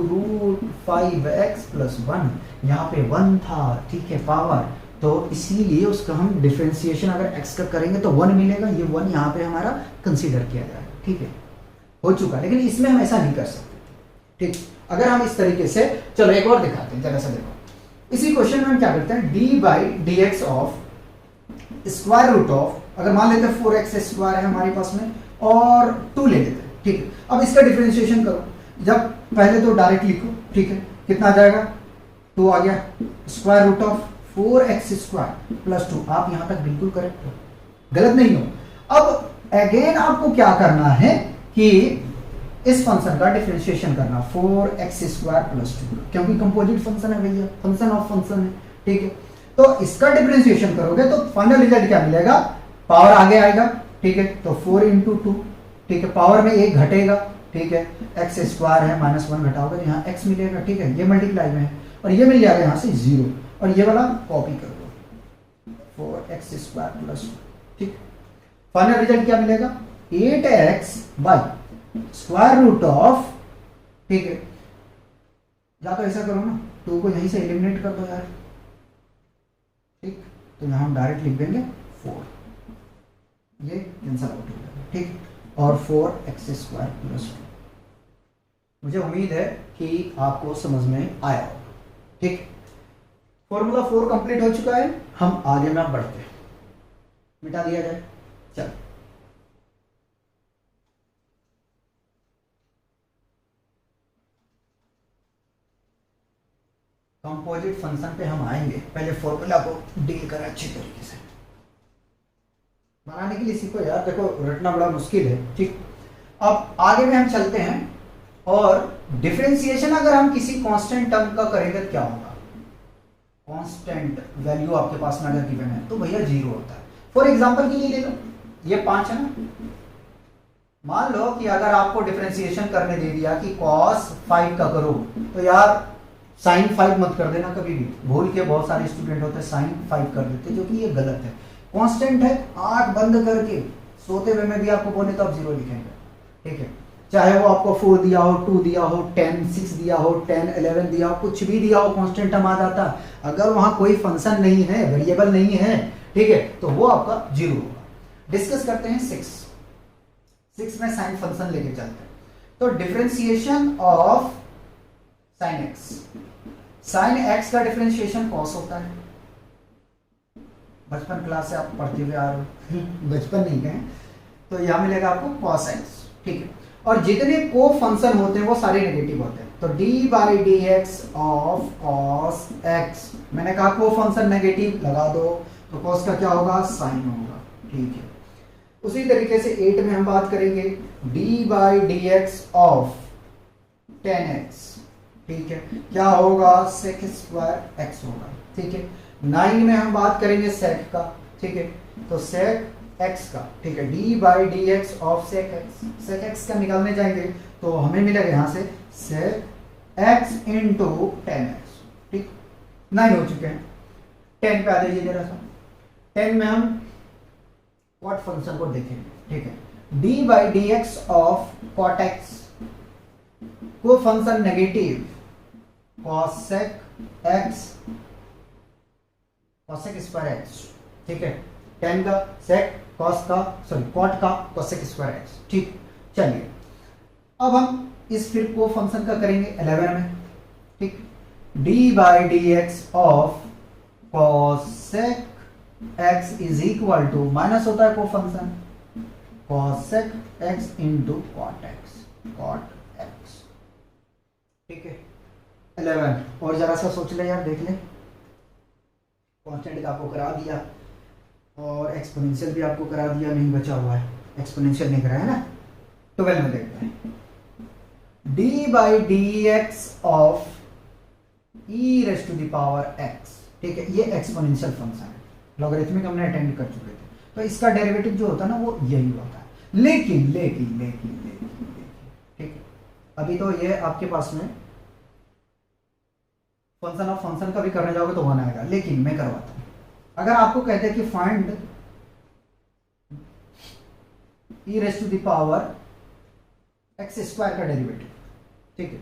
रूट 5x प्लस 1। यहाँ पे 1 था, ठीक है, पावर, तो इसीलिए उसका हम डिफरेंशिएशन अगर x का करेंगे तो 1 मिलेगा। ये 1 यहाँ पे हमारा कंसीडर किया जाएगा, ठीक है, हो चुका। लेकिन इसमें हम ऐसा नहीं कर सकते, ठीक। अगर हम इस तरीके से, चलो एक और दिखाते हैं, जरा सा देखो। इसी क्वेश्चन में हम क्या करते हैं, d/dx of square root of, अगर मान लेते हैं 4x स्क्वायर है हमारे पास में और 2 ले लेते हैं, ठीक है। अब इसका डिफरेंशिएशन करो, जब पहले तो डायरेक्ट लिखो, ठीक है, कितना आ जाएगा, 2 आ गया, square root of 4x square plus 2। आप यहां तक बिल्कुल करेक्ट हो, गलत नहीं हो। अब अगेन आपको क्या करना है कि इस फंक्शन का डिफरेंशिएशन करना, 4x स्क्वायर प्लस 2, क्योंकि कंपोजिट फंक्शन है भैया, फंक्शन ऑफ फंक्शन है, ठीक है। तो इसका डिफरेंशिएशन करोगे तो फाइनल रिजल्ट क्या मिलेगा, पावर आगे आएगा, ठीक है, तो 4 × 2, ठीक है, पावर में 1 घटेगा, ठीक है, x स्क्वायर है, -1 घटाओगे तो यहाँ x मिलेगा, ठीक है, ये मल्टीप्लाई में है, और ये मिल जाएगा यहाँ से 0, और ये वाला कॉपी कर दो 4x स्क्वायर प्लस, ठीक। फाइनल रिजल्ट क्या मिलेगा, 8x by square root of, ठीक है, या तो ऐसा करो ना, 2 को यहीं से एलिमिनेट कर दो यार, ठीक, तो यहाँ हम डायरेक्ट लिख देंगे 4, ये कैंसल आउट हो जाएगा, ठीक, और 4x स्क्वायर प्लस 2। मुझे उम्मीद है कि आपको समझ में आया होगा, ठीक। फॉर्मूला 4 कंप्लीट हो चुका है, हम आगे में बढ़ते हैं, मिटा दिया जाए, चल। कंपोजिट फंक्शन पे हम आएंगे, पहले फॉर्मूला को डील करें अच्छी तरीके से। बनाने के लिए सीखो यार, देखो रटना बड़ा मुश्किल है, ठीक। अब आगे में हम चलते हैं, और डिफरेंशिएशन अगर हम किसी कांस्टेंट टर्म का करेंगे तो क्या होगा, कांस्टेंट वैल्यू आपके पास में अगर गिवन है तो भैया 0 होता है। फॉर एग्जांपल के लिए ले लो, ये 5 है ना, मान लो कि अगर आपको डिफरेंशिएशन करने दे दिया कि cos 5 का करो, तो यार sin 5 मत कर देना कभी भी, भूल के बहुत सारे स्टूडेंट होते हैं sin 5 कर देते, जो कि ये गलत है। कांस्टेंट है, आंख बंद करके सोते हुए में भी आपको बोले तो आप 0 लिखेंगे, ठीक है, चाहे वो आपको 4 दिया हो, 2 दिया हो, 10, 6 दिया हो, 10, 11 दिया हो, कुछ भी दिया हो, कांस्टेंट टर्म आ जाता। अगर वहां कोई फंक्शन नहीं है, वेरिएबल नहीं है, ठीक है, तो वो आपका 0 होगा। डिस्कस करते हैं 6 में साइन फंक्शन लेके चलते हैं। तो differentiation of sine x, sine x का डिफरेंशिएशन कॉस होता है, बचपन क्लास से आप पढ़ते हुए आ रहे हो, बचपन नहीं कहें तो यहां मिलेगा आपको कॉस एक्स, ठीक है। और जितने को फंक्शन होते हैं वो सारे नेगेटिव होते हैं, तो d/dx ऑफ cos x, मैंने कहा को फंक्शन नेगेटिव लगा दो तो cos का क्या होगा, साइन होगा, ठीक है। उसी तरीके से 8 में हम बात करेंगे d/dx ऑफ 10x, ठीक है, क्या होगा, sec स्क्वायर x होगा, ठीक है। 9 में हम बात करेंगे sec का, ठीक है, तो sec x का, ठीक है, d/dx ऑफ sec x का निकालने जाएंगे तो हमें मिलेगा यहां से sec x into 10x, ठीक। 9 हो चुके हैं, 10 पे आ जाइए जरा सा। 10 में हम cot फंक्शन को देखेंगे, ठीक है, d/dx ऑफ cot x, को function negative cosec x, cosec square x, ठीक है, 10 का sec, cos का, सॉरी cot का cosec स्क्वायर x, ठीक। चलिए अब हम इस फिर को फंक्शन का करेंगे 11 में, ठीक। D by d x of cosec x is equal to, minus होता है को function, cosec x into cot x, cot x, ठीक है 11। और जरा सा सोच ले यार, देख ले, कांस्टेंट का आपको करा दिया और एक्सपोनेंशियल भी आपको करा दिया, नहीं बचा हुआ है, एक्सपोनेंशियल नहीं कराया ना। 12 में देखते हैं, d by d x of e raise to the power x, ठीक है, ये एक्सपोनेंशियल फंक्शन है, लॉगरिथमिक हमने अटेंड कर चुके थे, तो इसका डेरिवेटिव जो होता है ना वो यही होता है। लेकिन लेकिन लेकिन लेकिन ठीक है, अभी तो ये आपके पास में फंक्शन ऑफ फंक्शन का भी करने जाओगे तो वन आएगा, लेकिन मैं करवाता हूं। अगर आपको कहते हैं कि find e raise to the power x square का डेरिवेटिव, ठीक है,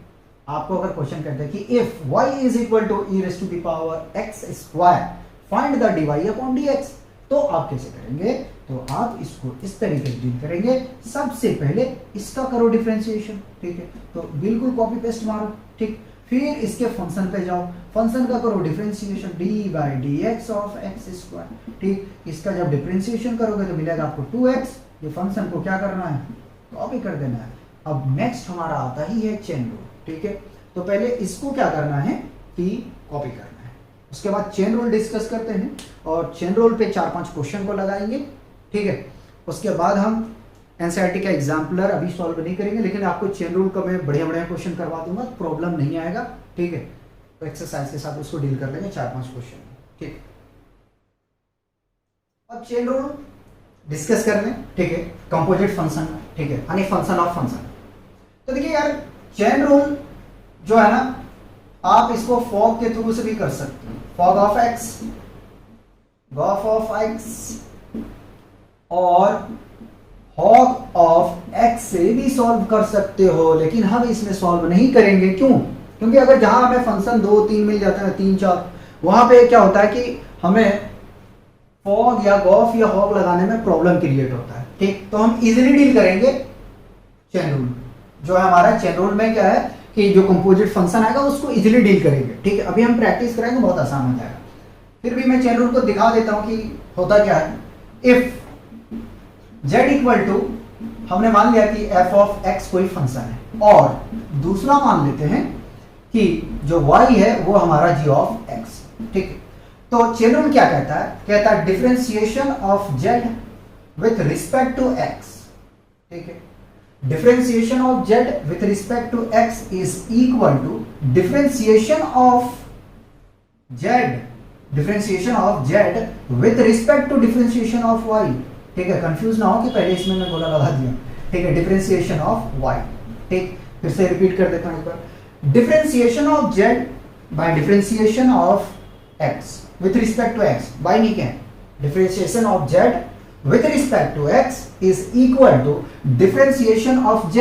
आपको अगर क्वेश्चन कहते हैं कि if y is equal to e raise to the power x square find the dy upon dx, तो आप कैसे करेंगे? तो आप इसको इस तरीके से डील करेंगे, सबसे पहले इसका करो डिफरेंशिएशन, ठीक है, तो बिल्कुल कॉपी पेस्ट मारो, ठीक, फिर इसके फंक्शन पे जाओ, फंक्शन का करो differentiation D by d x of x square, ठीक, इसका जब डिफरेंशिएशन करोगे तो मिलेगा आपको 2x, ये फंक्शन को क्या करना है? कॉपी कर देना है। अब नेक्स्ट हमारा आता ही है चेन रूल, ठीक है, तो पहले इसको क्या करना है कि कॉपी करना है, उसके बाद चेन रूल डिस्कस करते हैं और चेन रूल पे 4-5 क्वेश्चन को लगाएंगे, ठीक है, उसके बाद हम एनसीईआरटी का एग्जाम्पलर अभी सॉल्व नहीं करेंगे, लेकिन आपको चेन रूल का मैं बढ़िया बढ़िया क्वेश्चन करवा दूंगा, प्रॉब्लम नहीं आएगा, ठीक है, तो एक्सरसाइज के साथ उसको डील कर लेंगे 4-5 क्वेश्चन, ठीक। अब चेन रूल डिस्कस कर लें, ठीक है, कंपोजिट फंक्शन, ठीक है, यानी फंक्शन ऑफ फंक्शन। तो देखिए यार, चेन रूल जो है ना, आप इसको फॉग के थ्रू से भी कर सकते हैं, fog of x, Gauff of x और हॉग ऑफ एक्स से भी सॉल्व कर सकते हो, लेकिन हम इसमें सॉल्व नहीं करेंगे। क्यों? क्योंकि अगर जहां हमें फंक्शन 2-3 मिल जाता है, 3-4, वहां पे क्या होता है कि हमें फॉग या गॉफ या हॉग लगाने में प्रॉब्लम क्रिएट होता है, ठीक, तो हम इजीली डील करेंगे चेन रूल। जो है हमारा चेन रूल में क्या है कि जो कंपोजिट फंक्शन आएगा उसको इजीली डील करेंगे, ठीक है, अभी हम प्रैक्टिस करेंगे, बहुत आसान हो जाएगा। फिर भी मैं चेन रूल को दिखा देता हूं कि होता क्या है। इफ z इक्वल टू, हमने मान लिया कि f ऑफ x कोई फंक्शन है, और दूसरा मान लेते हैं कि जो y है वो हमारा g ऑफ x, ठीक है, तो चेन रूल क्या कहता है? कहता है differentiation of z with respect to x, ठीक है, differentiation of z with respect to x is equal to differentiation of z with respect to differentiation of y, ठीक है, कंफ्यूज ना हो कि पहले इसमें मैं गोला लगा दिया, ठीक है, डिफरेंशिएशन ऑफ y, ठीक, फिर से रिपीट कर देता हूं एक बार, differentiation of z by differentiation of x with respect to x, y नहीं क्या, differentiation of z with respect to x is equal to differentiation of z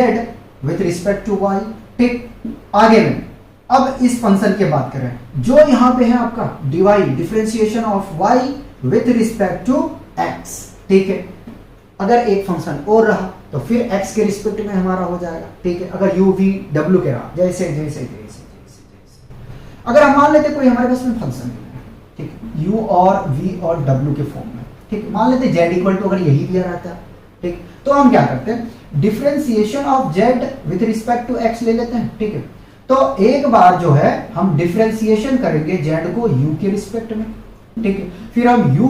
with respect to y, ठीक। आगे में अब इस फंक्शन की बात करें जो यहां पे है आपका dy, differentiation of y with respect to x, ठीक है, अगर एक फंक्शन और रहा तो फिर x के रिस्पेक्ट में हमारा हो जाएगा, ठीक है, अगर u v w के रहा, जैसे जैसे जैसे जैसे अगर हम मान लेते कोई हमारे पास में फंक्शन है, ठीक, u और v और w के फॉर्म में, ठीक, मान लेते z इक्वल टू अगर यही दिया रहता है, ठीक, तो हम क्या करते हैं, differentiation of z with respect to x ले लेते हैं, ठीक है, तो एक बार जो है हम डिफरेंशिएशन करेंगे z को u के रिस्पेक्ट में, ठीक है, फिर हम u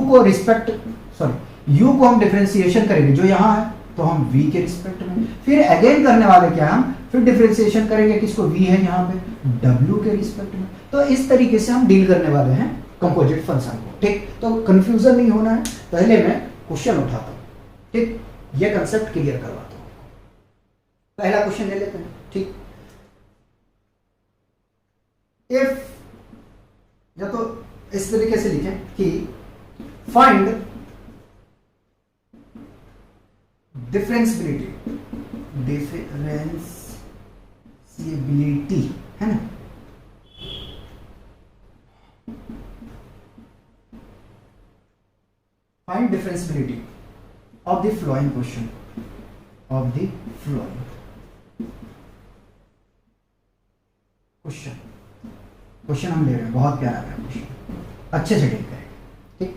को हम डिफरेंशिएशन करेंगे जो यहां है तो हम v के रिस्पेक्ट में, फिर अगेन करने वाले क्या हम फिर डिफरेंशिएशन करेंगे किसको, v है यहां पे, w के रिस्पेक्ट में, तो इस तरीके से हम डील करने वाले हैं कंपोजिट फंक्शन को, ठीक, तो कंफ्यूजन नहीं होना है, पहले मैं क्वेश्चन उठाता हूं, ठीक, ये कंसेप्ट क्लियर करवाता हूं। पहला क्वेश्चन ले लेते हैं, ठीक, इफ, या तो इस तरीके से लिखें कि फाइंड डिफरेंशिएबिलिटी है ना, find differentiability of the following question, of the following, question हम ले रहे हैं, बहुत प्यारा है क्वेश्चन, अच्छे से डील करेंगे। ठीक,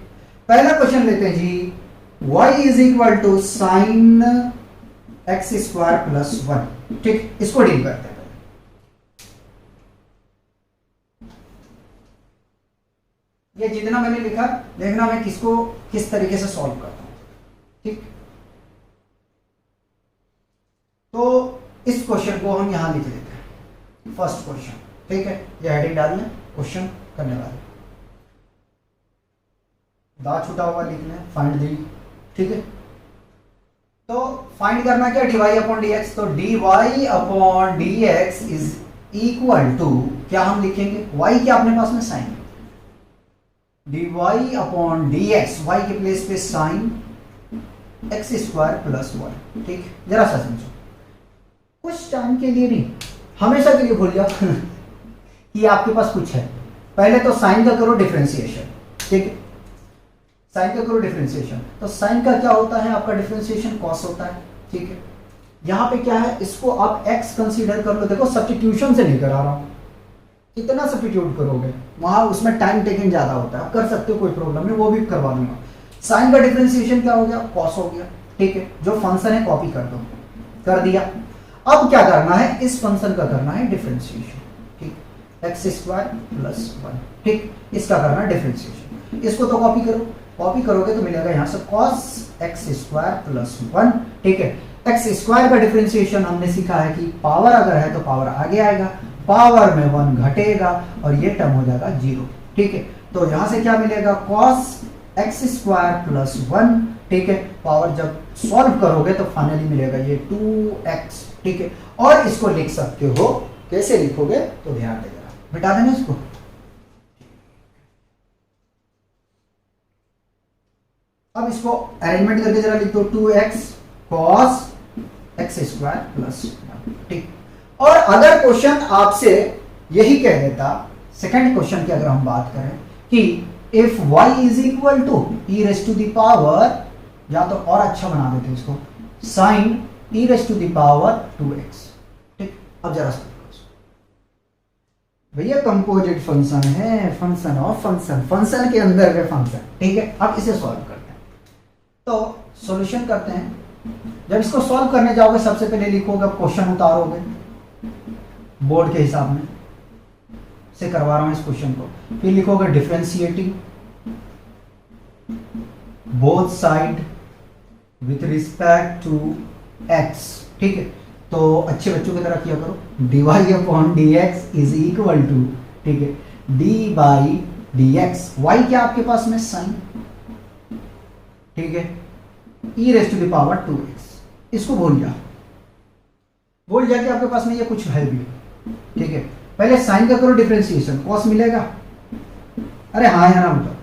पहला क्वेश्चन लेते हैं जी, y is equal to sine x square plus 1। ठीक, इसको डील करते हैं। ये जितना मैंने लिखा देखना मैं किसको किस तरीके से सॉल्व करता हूं। ठीक, तो इस क्वेश्चन को हम यहां लिख लेते हैं, फर्स्ट क्वेश्चन। ठीक है, ये हेडिंग डाल लें, क्वेश्चन करने वाले, दा छुटा हुआ लिख लें, फाइंड दी। ठीक है, तो फाइंड करना क्या, dy अपॉन dx। तो dy upon dx is equal to क्या हम लिखेंगे, y क्या अपने पास में sine, dy upon dx, y के प्लेस पे साइन एक्स स्क्वायर प्लस 1। ठीक, जरा सा समझो, कुछ टाइम के लिए नहीं, हमेशा के लिए भूल जाओ कि आपके पास कुछ है। पहले तो साइन का करो डिफरेंशिएशन। ठीक है, साइन का करो डिफरेंशिएशन, तो साइन का क्या होता है आपका डिफरेंशिएशन, कॉस होता है। ठीक है, यहां पे क्या है, इसको आप x कंसीडर कर लो। देखो सब्स्टिट्यूशन से नहीं करा रहा हूं, कितना सब्स्टिट्यूट करोगे वहां, उसमें टाइम टेकिंग ज्यादा होता है, आप कर सकते हो, कोई प्रॉब्लम नहीं, वो भी करवा दूंगा। साइन का डिफरेंशिएशन क्या हो गया, कॉस हो गया। ठीक है, जो फंक्शन है कॉपी कर दो, कर दिया। अब क्या करना है, इस फंक्शन का करना है डिफरेंशिएशन। ठीक, एक्स स्क्वायर प्लस 1। ठीक, इसका करना है डिफरेंशिएशन, इसको तो कॉपी करो, कॉपी करोगे तो मिलेगा यहां से cos एक्स स्क्वायर प्लस 1। ठीक है, एक्स स्क्वायर का डिफरेंशिएशन हमने सीखा है कि पावर अगर है तो पावर आगे आएगा, पावर में 1 घटेगा और ये टर्म हो जाएगा 0। ठीक है, तो यहां से क्या मिलेगा, cos एक्स स्क्वायर प्लस 1। ठीक है, पावर जब सॉल्व करोगे तो फाइनली मिलेगा ये 2x। ठीक है, और इसको लिख सकते हो, कैसे लिखोगे तो ध्यान देगा, मिटा देना इसको। अब इसको अरेंजमेंट करके जरा लिख दो, 2x cos x square plus 1। ठीक, और अगर क्वेश्चन आपसे यही कह देता, सेकंड क्वेश्चन की अगर हम बात करें कि if y is equal to e raise to the power, या तो और अच्छा बना देते इसको, sine e raise to the power 2x। ठीक, अब जरा भैया कंपोजिट फंक्शन है, फंक्शन ऑफ फंक्शन, फंक्शन के अंदर के फंक्शन। ठीक है, अब इसे सॉल्व करते हैं, तो सॉल्यूशन करते हैं। जब इसको सॉल्व करने जाओगे सबसे पहले लिखोगे, क्वेश्चन उतारोगे बोर्ड के हिसाब में से करवा रहा हूं इस क्वेश्चन को, फिर लिखोगे differentiating both side with respect to x। ठीक है, तो अच्छे बच्चों की तरह किया करो, dy upon dx is equal to, ठीक है, d बाई dx, y क्या आपके पास में साइन, ठीक है, e raise to the power 2x। इसको भूल जा, भूल जा कि आपके पास में ये कुछ है भी। ठीक है, पहले साइन का करो डिफरेंशिएशन, कॉस मिलेगा, अरे हाँ या ना बताओ,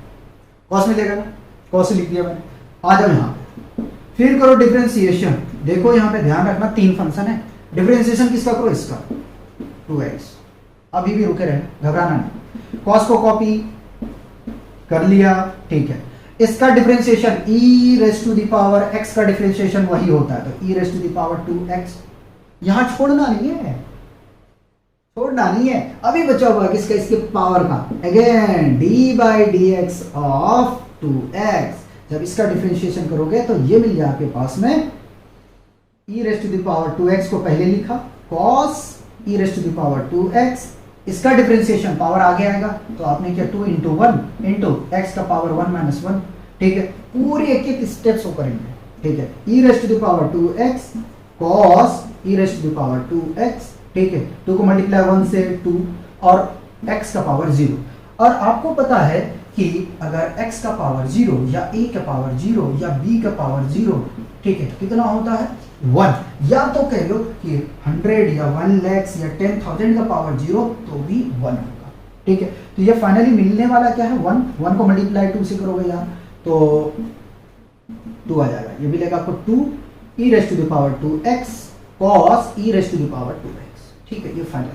कॉस मिलेगा ना, कॉस लिख दिया मैंने। आ जाओ यहाँ पे, फिर करो डिफरेंशिएशन। देखो यहाँ पे ध्यान रखना, 3 फंक्शन है, डिफरेंशिएशन किसका करो, इसका 2x। अभी भी रुके रहे, घबराना नहीं, कॉस को कॉपी कर लिया। ठीक है, इसका differentiation e raise to the power x का डिफरेंशिएशन वही होता है, तो e raise to the power 2x। यहां छोड़ना नहीं है, छोड़ना नहीं है, अभी बचा हुआ किसका, इसके पावर का, again d by d x of 2x। जब इसका डिफरेंशिएशन करोगे तो ये मिल जाए आपके पास में e raise to the power 2x को पहले लिखा, cos e raise to the power 2x, इसका डिफरेंशिएशन पावर आगे आएगा तो आपने किया 2 इंटू 1 इंटू एक्स का पावर 1 माइनस 1। ठीक है, पूरी एक एक स्टेप्स को करेंगे। ठीक है, e raise to the power 2x cos e raise to the power 2x। ठीक है, 2 को मल्टीप्लाई 1 से 2 और x का पावर 0। और आपको पता है कि अगर x का पावर 0 या a का पावर 0 या b का पावर 0, ठीक है, कितना होता है 1, या तो कह लो कि 100 या 1 लाख या 10,000 का पावर 0 तो भी 1 होगा। ठीक है, तो ये फाइनली मिलने वाला क्या है 1 को मल्टीप्लाई 2 से करोगे यार तो 2 आ जाएगा, ये मिलेगा आपको 2 e raise to the power 2x cos e raise to the power 2x। ठीक है, ये फाइनल।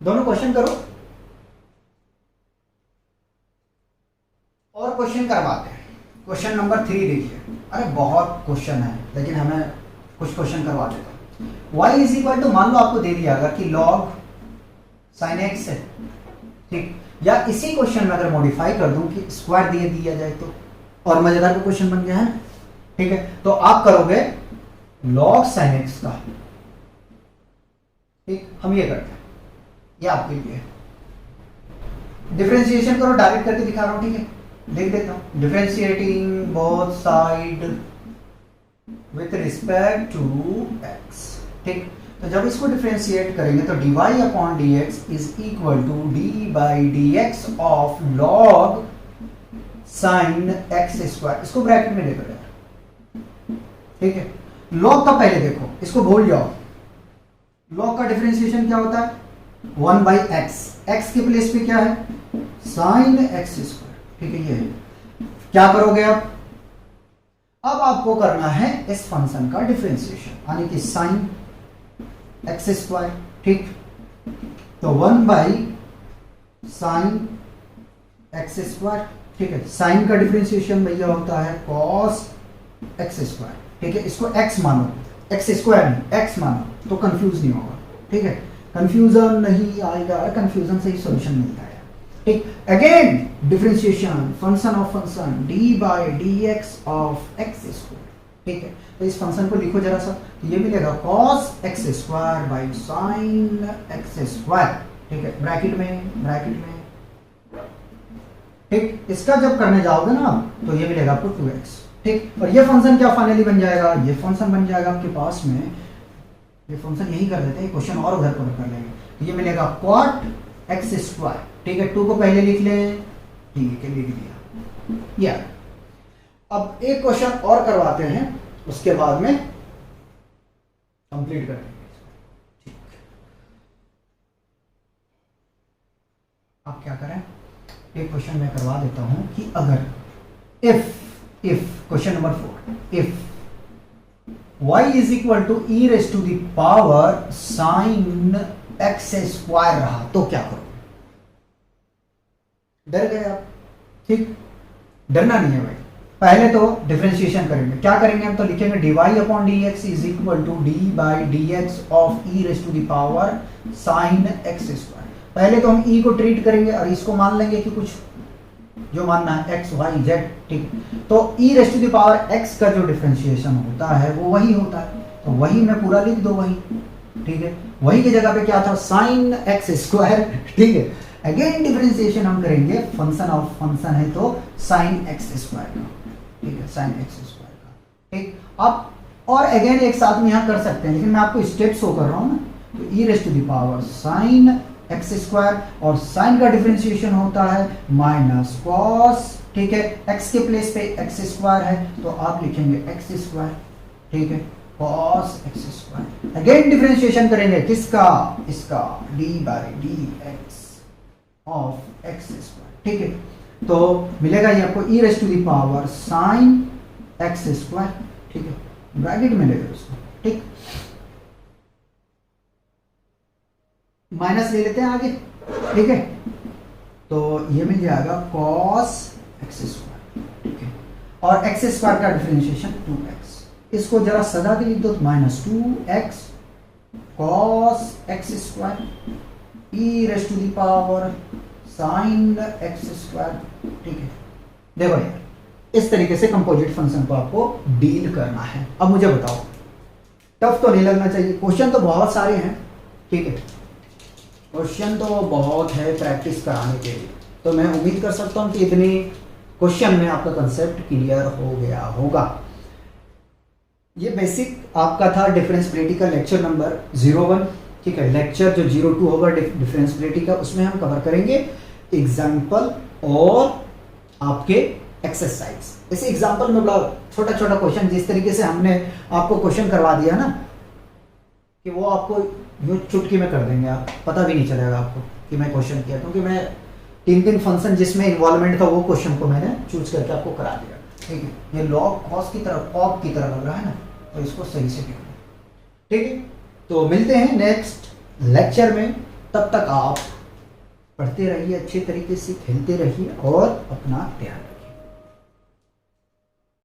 दोनों क्वेश्चन करो और क्वेश्चन करवाते हैं। क्वेश्चन नंबर 3 देखिए, अरे बहुत क्वेश्चन है लेकिन हमें कुछ क्वेश्चन करवा देता हूं। y इज इक्वल टू, मान लो आपको दे दिया अगर कि log sin x है, ठीक, या इसी क्वेश्चन में अगर मॉडिफाई कर दूं कि स्क्वायर दिया जाए तो, और मजेदार का क्वेश्चन बन गया है। ठीक है, तो आप करोगे log sin x का, ठीक, हम ये करते हैं, ये आपके लिए डिफरेंशिएशन करो, डायरेक्ट करके दिखा रहा हूं। ठीक है, लिख देता हूं, differentiating both side with respect to x। ठीक, तो जब इसको डिफरेंशिएट करेंगे तो dy upon dx is equal to d by dx of log sin x square. इसको ब्रैकेट में देखो यार। ठीक है, log का पहले देखो, इसको भूल जाओ। log का डिफरेंशिएशन क्या होता है? 1 बाई एक्स, एक्स के प्लेस पे क्या है? Sign x square. ठीक है, ये है। क्या करोगे अब आपको करना है इस फंक्शन का डिफरेंशिएशन, यानी कि साइन एक्स स्क्वायर। ठीक, तो 1 बाई साइन एक्स स्क्वायर। ठीक है, साइन का डिफरेंशिएशन भैया होता है कॉस एक्स स्क्वायर। ठीक है, इसको एक्स मानो, एक्स स्क्वायर नहीं, एक्स मानो, तो कंफ्यूज नहीं होगा। ठीक है, कंफ्यूजन नहीं आएगा, कंफ्यूजन से ही सॉल्यूशन मिलता है। ठीक, again differentiation function of function D by d x of x square. ठीक है, तो इस फंक्शन को लिखो जरा सा, तो ये मिलेगा cos x square by sine x square. ठीक है, ब्रैकेट में। ठीक, इसका जब करने जाओगे ना तो ये मिलेगा आपको 2x। ठीक, और ये फंक्शन क्या फाइनली बन जाएगा? ये फंक्शन बन जाएगा आपके पास में, ये फंक्शन यही कर देते हैं, क्वेश्चन और उधर कवर कर लेंगे। तो ये मिलेगा cot एक्स स्क्वायर। ठीक है, 2 को पहले लिख लें, ठीक है, लिख दिया। या अब एक क्वेश्चन और करवाते हैं, उसके बाद में कंप्लीट कर देंगे। ठीक, आप क्या करें, एक क्वेश्चन मैं करवा देता हूं कि अगर if question number 4, if y is equal to e raise to the power sine x square रहा तो क्या करो? डर गए आप? ठीक, डरना नहीं है भाई। पहले तो डिफरेंशिएशन करेंगे, क्या करेंगे हम? तो लिखेंगे dy upon dx is equal to d by dx of e raise to the power sine x square. पहले तो हम e को ट्रीट करेंगे और इसको मान लेंगे कि कुछ जो मानना है x y z। ठीक, तो e raise to the power x का जो डिफरेंशिएशन होता है वो वही होता है, तो वही मैं पूरा लिख दो वही। ठीक है, वही की जगह पे क्या था? Sign x square. ठीक है, अगेन डिफरेंशिएशन हम करेंगे, फंक्शन ऑफ फंक्शन है तो साइन एक्स स्क्वायर का। ठीक है, साइन एक्स स्क्वायर का। ठीक, आप और अगेन एक साथ में यहाँ कर सकते हैं, लेकिन मैं आपको स्टेप शो कर रहा हूँ ना। तो e raise to the power sine x square, और साइन का डिफरेंशिएशन होता है माइनस कॉस। ठीक है, x के प्लेस पे एक्स स्क्वायर है तो आप लिखेंगे एक्स स्क्वायर। ठीक है, cos x square. Again differentiation करेंगे किसका? इसका, d by d x of x square. ठीक है, तो मिलेगा ये आपको e raise to the power sine x square. ठीक है, ब्रैकेट में ले लो इसको। ठीक, माइनस ले लेते हैं आगे। ठीक है, तो ये मिल जाएगा cos एक्स स्क्वायर। ठीक है, और एक्स स्क्वायर का डिफरेंशिएशन 2x, इसको जरा सजा के लिख दो, minus 2x cos x square e raise to the power sine x square. ठीक है, देखो यार, इस तरीके से कंपोजिट फंक्शन को आपको डील करना है। अब मुझे बताओ, टफ तो नहीं लगना चाहिए, क्वेश्चन तो बहुत सारे हैं। ठीक है, क्वेश्चन तो बहुत है प्रैक्टिस कराने के लिए, तो मैं उम्मीद कर सकता हूं कि इतने क्वेश्चन में आपका कंसेप्ट क्लियर हो गया होगा। ये बेसिक आपका था डिफरेंशिएबिलिटी का लेक्चर नंबर 01। ठीक है, लेक्चर जो 02 होगा डिफरेंशिएबिलिटी का, उसमें हम कवर करेंगे एग्जाम्पल और आपके एक्सरसाइज। इस एग्जाम्पल में बड़ा छोटा छोटा क्वेश्चन, जिस तरीके से हमने आपको क्वेश्चन करवा दिया ना कि वो आपको यूं चुटकी में कर देंगे, आप पता भी नहीं चलेगा आपको कि मैं क्वेश्चन किया, क्योंकि मैं 3 फंक्शन जिसमें इन्वॉल्वमेंट था वो क्वेश्चन को मैंने चूज करके आपको करा दिया। ठीक है, ये लॉग कॉस की तरह, कॉप की तरह लग रहा है ना, तो इसको सही से लिखना। ठीक है, तो मिलते हैं नेक्स्ट लेक्चर में, तब तक आप पढ़ते रहिए, अच्छे तरीके से खेलते रहिए और अपना ध्यान